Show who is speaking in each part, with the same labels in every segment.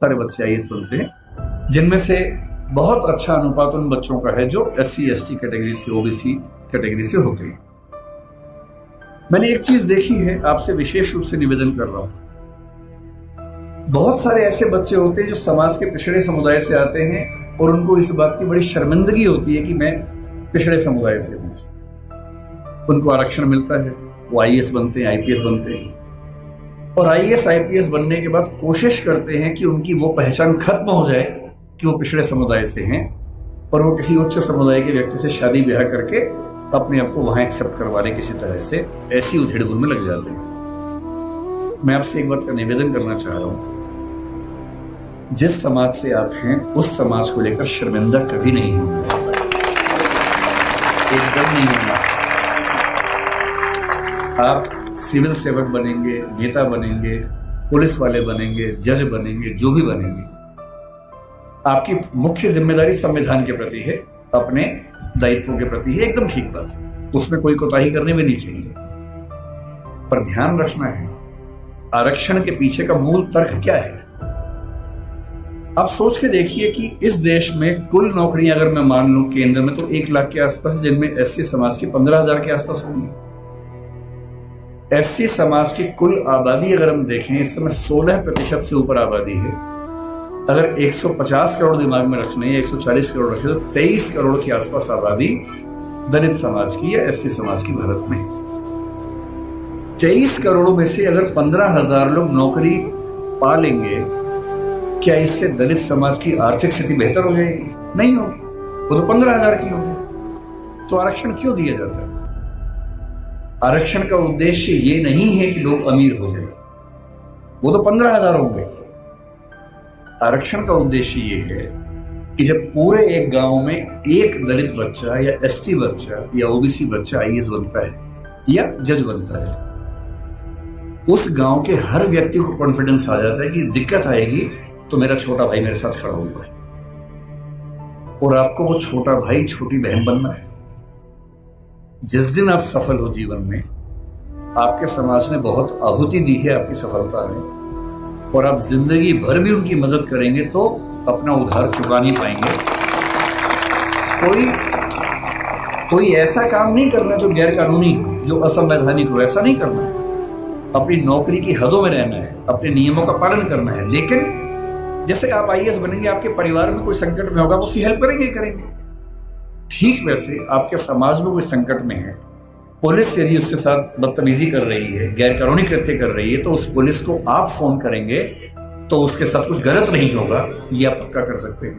Speaker 1: सारे बच्चे आईएएस बनते हैं, जिनमें से बहुत अच्छा अनुपात उन बच्चों का है जो SC ST कैटेगरी से, OBC कैटेगरी से होते हैं। मैंने एक चीज देखी है, आपसे विशेष रूप से निवेदन कर रहा हूं। बहुत सारे ऐसे बच्चे होते हैं जो समाज के पिछड़े समुदाय से आते हैं और उनको इस बात की बड़ी शर्मिंदगी होती है कि मैं पिछड़े समुदाय से हूं। उनको आरक्षण मिलता है, वो IAS बनते हैं, IPS बनते हैं, और IAS IPS बनने के बाद कोशिश करते हैं कि उनकी वो पहचान खत्म हो जाए कि वो पिछड़े समुदाय से हैं, और वो किसी उच्च समुदाय के व्यक्ति से शादी ब्याह करके अपने आप को वहां एक्सेप्ट करवाने किसी तरह से ऐसी उधेड़-बुन में लग जाते हैं। मैं आपसे एक बात का निवेदन करना चाह रहा हूं, जिस समाज से आप हैं उस समाज को लेकर शर्मिंदा कभी नहीं होना, एकदम नहीं होना। आप सिविल सेवक बनेंगे, नेता बनेंगे, पुलिस वाले बनेंगे, जज बनेंगे, जो भी बनेंगे, आपकी मुख्य जिम्मेदारी संविधान के प्रति है, अपने दायित्वों के प्रति है, एकदम ठीक बात है, उसमें कोई कोताही करनी भी नहीं चाहिए। पर ध्यान रखना है, आरक्षण के पीछे का मूल तर्क क्या है। आप सोच के देखिए कि इस देश में कुल नौकरियां अगर मैं मान लूं केंद्र में तो 1 लाख के आसपास, जिनमें SC समाज की 15,000 के आसपास होंगी। SC समाज की कुल आबादी अगर हम देखें, इस समय 16% से ऊपर आबादी है। अगर 150 करोड़ दिमाग में रखने या 140 करोड़ रखे तो 23 करोड़ के आसपास आबादी दलित समाज की या SC समाज की भारत में। 23 करोड़ में से अगर 15,000 लोग नौकरी पा लेंगे, क्या इससे दलित समाज की आर्थिक स्थिति बेहतर हो जाएगी? नहीं होगी, वो तो 15,000 की होगी। तो आरक्षण क्यों दिया जाता है? आरक्षण का उद्देश्य ये नहीं है कि लोग अमीर हो जाए, वो तो 15,000 होंगे। आरक्षण का उद्देश्य ये है कि जब पूरे एक गांव में एक दलित बच्चा या ST बच्चा या OBC बच्चा IAS बनता है या जज बनता है, उस गांव के हर व्यक्ति को कॉन्फिडेंस आ जाता है कि दिक्कत आएगी तो मेरा छोटा भाई मेरे साथ खड़ा हुआ है, और आपको वो छोटा भाई छोटी बहन बनना है। जिस दिन आप सफल हो जीवन में, आपके समाज ने बहुत आहुति दी है आपकी सफलता में, और आप जिंदगी भर भी उनकी मदद करेंगे तो अपना उधार चुका नहीं पाएंगे। कोई ऐसा काम नहीं करना जो गैर कानूनी हो, जो असंवैधानिक हो, ऐसा नहीं करना है। अपनी नौकरी की हदों में रहना है, अपने नियमों का पालन करना है। लेकिन जैसे आप IAS बनेंगे, आपके परिवार में कोई संकट में होगा, आप उसकी हेल्प करेंगे। ठीक वैसे आपके समाज में कोई संकट में है, पुलिस यदि उसके साथ बदतमीजी कर रही है, गैर कानूनी कृत्य कर रही है, तो उस पुलिस को आप फोन करेंगे तो उसके साथ कुछ गलत नहीं होगा, ये आप पक्का कर सकते हैं।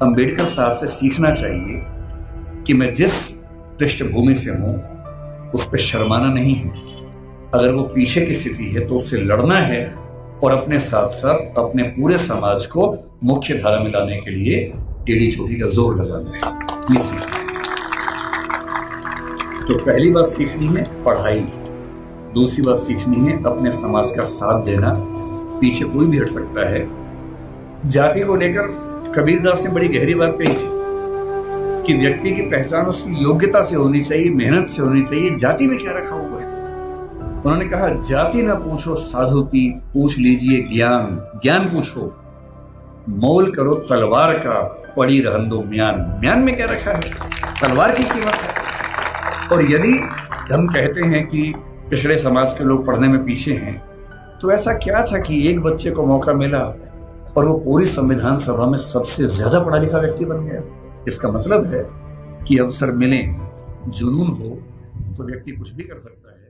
Speaker 1: अंबेडकर साहब से सीखना चाहिए कि मैं जिस पृष्ठभूमि से हूं उस पर शर्माना नहीं है। अगर वो पीछे की स्थिति है तो उससे लड़ना है, और अपने साथ साथ अपने पूरे समाज को मुख्य धारा में लाने के लिए टेढ़ी चोटी का जोर लगाना है। ये सीखना है। तो पहली बात सीखनी है पढ़ाई, दूसरी बात सीखनी है अपने समाज का साथ देना। पीछे कोई भी हट सकता है। जाति को लेकर कबीरदास ने बड़ी गहरी बात कही थी कि व्यक्ति की पहचान उसकी योग्यता से होनी चाहिए, मेहनत से होनी चाहिए। जाति में क्या रखा हुआ है? उन्होंने कहा, जाति न पूछो साधु की, पूछ लीजिए ज्ञान। ज्ञान पूछो, मोल करो तलवार का, पड़ी रहन दो म्यान। म्यान में क्या रखा है? तलवार की कीमत है। और यदि हम कहते हैं कि पिछड़े समाज के लोग पढ़ने में पीछे हैं, तो ऐसा क्या था कि एक बच्चे को मौका मिला और वो पूरी संविधान सभा में सबसे ज्यादा पढ़ा लिखा व्यक्ति बन गया? इसका मतलब है कि अवसर मिले, जुनून हो तो व्यक्ति कुछ भी कर सकता है।